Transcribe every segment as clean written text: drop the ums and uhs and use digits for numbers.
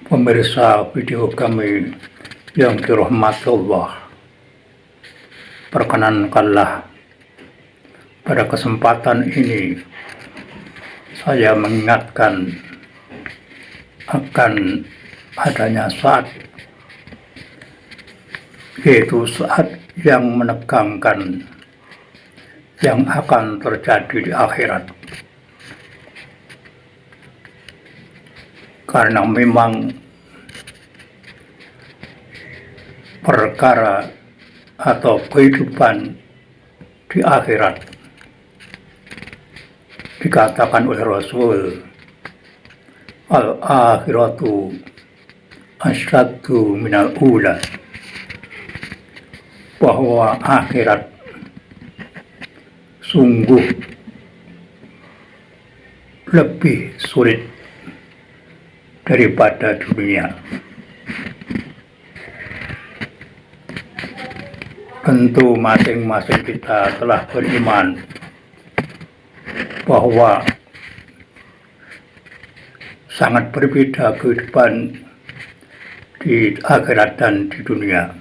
Pemirsa video kami yang dirahmati Allah, perkenankanlah pada kesempatan ini saya mengingatkan akan adanya saat, yaitu saat yang menegangkan yang akan terjadi di akhirat. Karena memang perkara atau kehidupan di akhirat dikatakan oleh Rasul, al-akhiratu asyaddu minal ula, bahwa akhirat sungguh lebih sulit daripada dunia. Tentu masing-masing kita telah beriman bahwa sangat berbeda kehidupan di akhirat dan di dunia.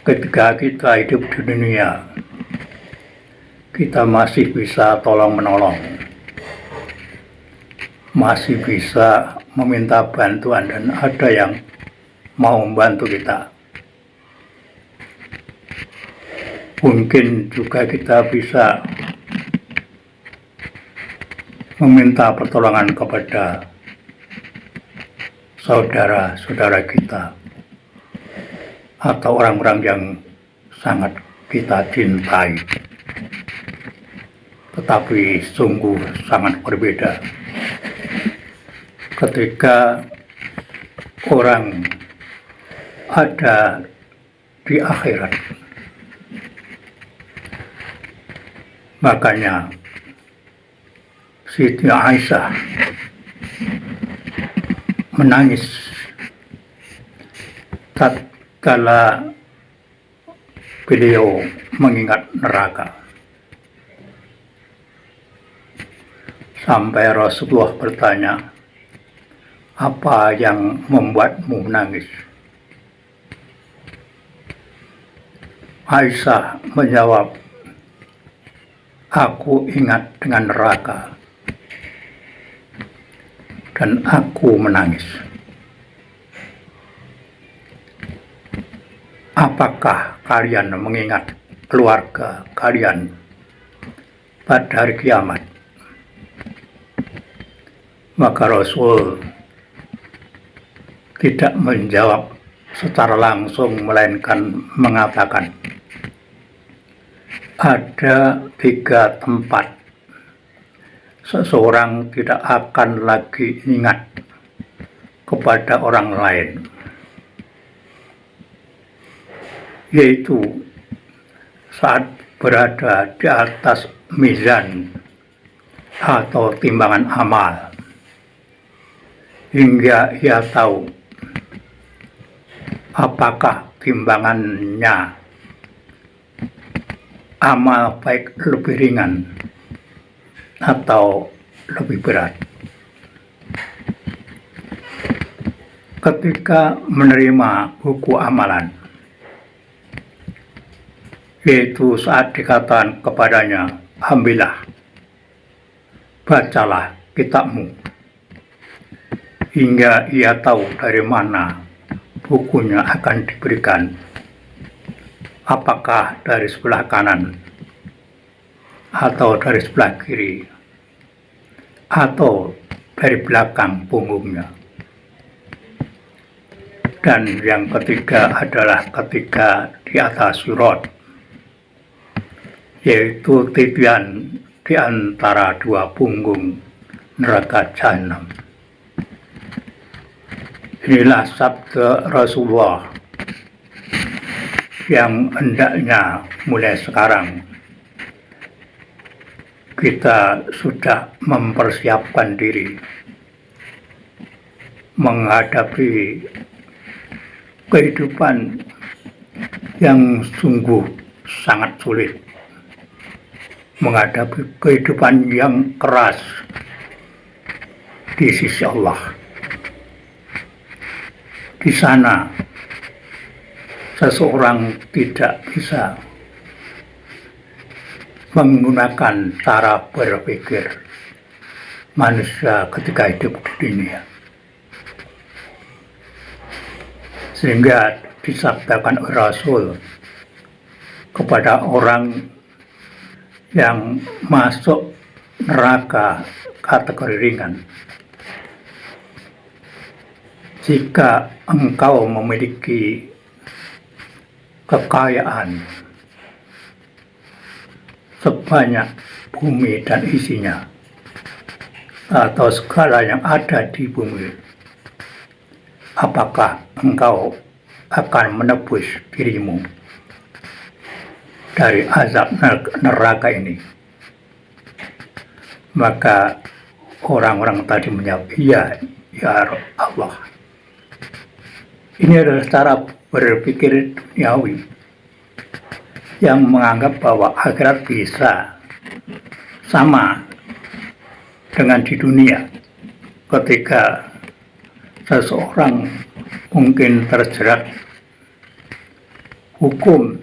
Ketika kita hidup di dunia, kita masih bisa tolong-menolong, masih bisa meminta bantuan, dan ada yang mau membantu kita. Mungkin juga kita bisa meminta pertolongan kepada saudara-saudara kita atau orang-orang yang sangat kita cintai. Tetapi sungguh sangat berbeda ketika orang ada di akhirat. Makanya Siti Aisyah menangis tatkala beliau mengingat neraka. Sampai Rasulullah bertanya, "Apa yang membuatmu menangis?" Aisyah menjawab, "Aku ingat dengan neraka dan aku menangis." Apakah kalian mengingat keluarga kalian pada hari kiamat? Maka Rasul tidak menjawab secara langsung, melainkan mengatakan, ada 3 tempat seseorang tidak akan lagi ingat kepada orang lain, yaitu saat berada di atas mizan atau timbangan amal, hingga ia tahu apakah timbangannya amal baik lebih ringan atau lebih berat. Ketika menerima buku amalan, yaitu saat dikatakan kepadanya, "Ambillah, bacalah kitabmu," hingga ia tahu dari mana bukunya akan diberikan, apakah dari sebelah kanan atau dari sebelah kiri atau dari belakang punggungnya. Dan yang ketiga adalah ketika di atas sirat, yaitu titian di antara 2 punggung neraka jahanam. Inilah sabda Rasulullah yang hendaknya mulai sekarang kita sudah mempersiapkan diri menghadapi kehidupan yang sungguh sangat sulit, menghadapi kehidupan yang keras, di sisi Allah. Di sana seseorang tidak bisa menggunakan cara berpikir manusia ketika hidup di dunia. Sehingga disabdakan oleh Rasul kepada orang yang masuk neraka kategori ringan, jika engkau memiliki kekayaan sebanyak bumi dan isinya, atau segala yang ada di bumi, apakah engkau akan menebus dirimu dari azab neraka ini? Maka orang-orang tadi menjawab, iya, ya Allah. Ini adalah cara berpikir duniawi yang menganggap bahwa akhirat bisa sama dengan di dunia. Ketika seseorang mungkin terjerat hukum,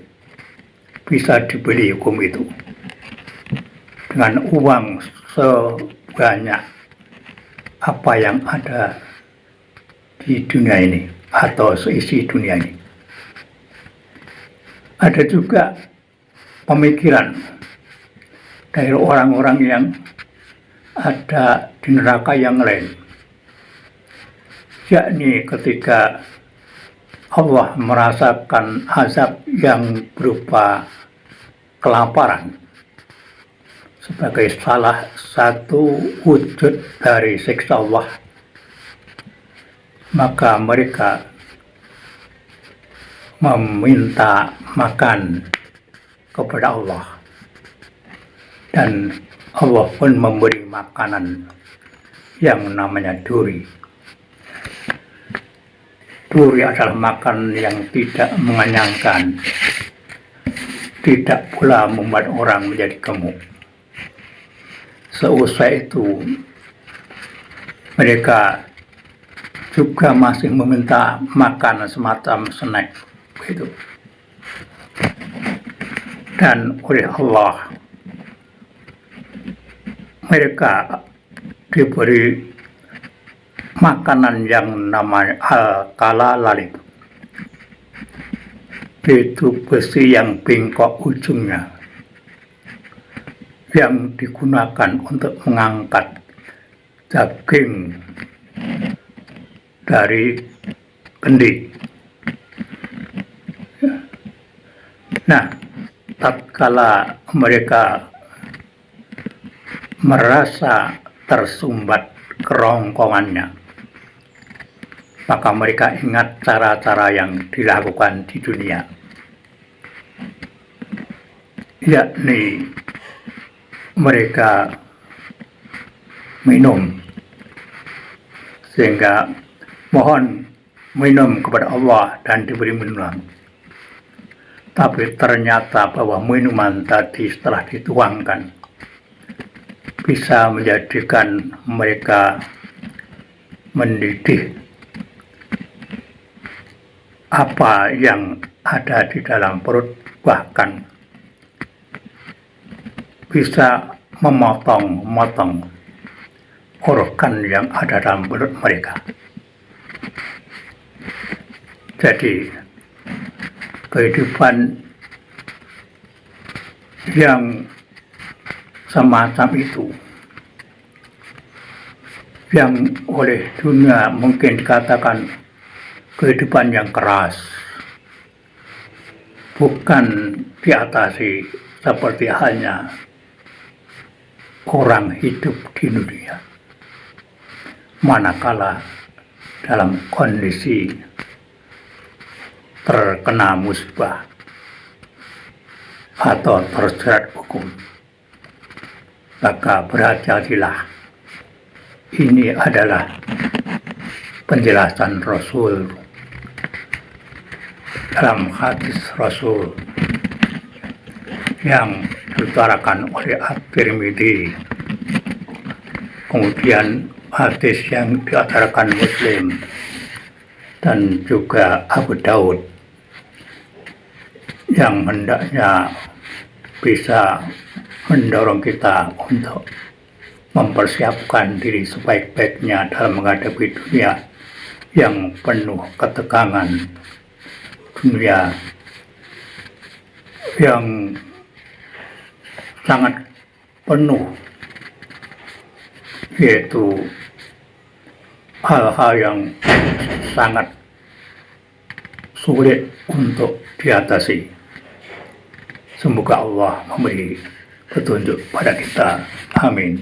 bisa dibeli hukum itu dengan uang sebanyak apa yang ada di dunia ini atau seisi dunia ini. Ada juga pemikiran dari orang-orang yang ada di neraka yang lain, yakni ketika Allah merasakan azab yang berupa kelaparan sebagai salah satu wujud dari siksa Allah, maka mereka meminta makan kepada Allah, dan Allah pun memberi makanan yang namanya duri. Duri adalah makanan yang tidak mengenyangkan, tidak pula membuat orang menjadi gemuk. Seusai itu, mereka juga masih meminta makanan semacam snack begitu. Dan oleh Allah, mereka diberi makanan yang namanya al-kala lalib. Itu besi yang bengkok ujungnya, yang digunakan untuk mengangkat daging dari kendi. Nah, tatkala mereka merasa tersumbat kerongkongannya, maka mereka ingat cara-cara yang dilakukan di dunia, yakni mereka minum, sehingga mohon minum kepada Allah dan diberi minuman. Tapi ternyata bahwa minuman tadi setelah dituangkan bisa menjadikan mereka mendidih apa yang ada di dalam perut, bahkan bisa memotong-motong organ yang ada dalam perut mereka. Jadi kehidupan yang semacam itu, yang oleh dunia mungkin dikatakan kehidupan yang keras, bukan diatasi seperti halnya orang hidup di dunia, manakala dalam kondisi terkena musibah atau terjerat hukum, maka berhati-hatilah. Ini adalah penjelasan Rasul dalam hadis Rasul yang diutarakan oleh At-Tirmidzi, kemudian hadis yang diajarkan Muslim dan juga Abu Daud yang hendaknya bisa mendorong kita untuk mempersiapkan diri sebaik-baiknya dalam menghadapi dunia yang penuh ketegangan, dunia yang sangat penuh, yaitu hal-hal yang sangat sulit untuk diatasi. Semoga Allah memberi petunjuk pada kita. Amin.